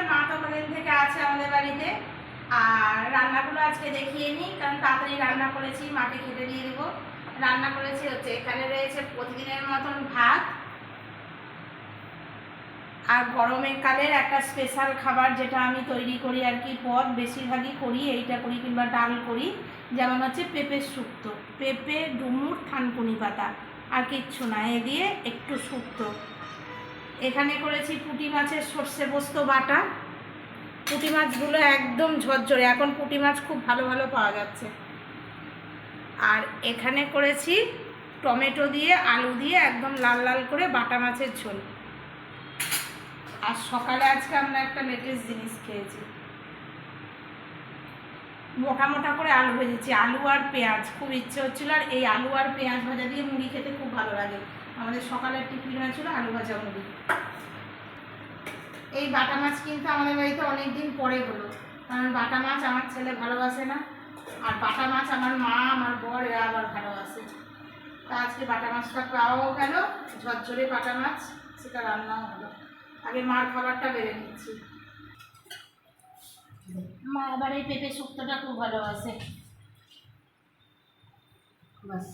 আর মা তো কদিন থেকে আছে আমাদের বাড়িতে। আর রান্নাগুলো আজকে দেখিয়ে নিই, কারণ তাড়াতাড়ি রান্না করেছি, মাকে খেতে দিয়ে দেবো। রান্না করেছি হচ্ছে এখানে রয়েছে প্রতিদিনের মতন ভাত, আর গরমের কালের একটা স্পেশাল খাবার যেটা আমি তৈরি করি আর কি, পদ বেশিরভাগই করি, এইটা করি কিংবা ডাল করি, যেমন হচ্ছে পেঁপের শুক্তো, পেঁপে, ডুমুর, থানকুনি পাতা, আর কিচ্ছু না, এ দিয়ে একটু শুক্তো। এখানে করেছি পুঁটি মাছের সর্ষে পোস্ত বাটা। পুঁটি মাছগুলো একদম ঝরঝরে, এখন পুঁটি মাছ খুব ভালো ভালো পাওয়া যাচ্ছে। আর এখানে করেছি টমেটো দিয়ে আলু দিয়ে একদম লাল লাল করে বাটা মাছের ঝোল। আর সকালে আজকে আমরা একটা লেটেস্ট জিনিস খেয়েছি, মোটা মোটা করে আলু ভেজেছি, আলু আর পেঁয়াজ, খুব ইচ্ছে হচ্ছিল। আর এই আলু আর পেঁয়াজ ভাজা দিয়ে মুড়ি খেতে খুব ভালো লাগে। আমাদের সকালের টিফিন হয়েছিল আলু ভাজা মুড়ি। এই বাটা মাছ কিন্তু আমাদের বাড়িতে অনেক দিন পরে হলো, কারণ বাটা মাছ আমার ছেলে ভালোবাসে না, আর বাটা মাছ আমার মা আমার বর এরা আবার ভালোবাসে। তা আজকে বাটা মাছটা পাওয়াও গেল, ঝরঝরে বাটা মাছ, সেটা রান্নাও হলো। আগে মার খাবারটা বেড়ে নিচ্ছি। মা আবার এই পেঁপে শুক্তোটা খুব ভালোবাসে। বাস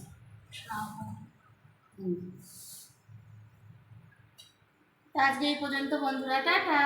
আজকে এই পর্যন্ত বন্ধুরা, টাটা।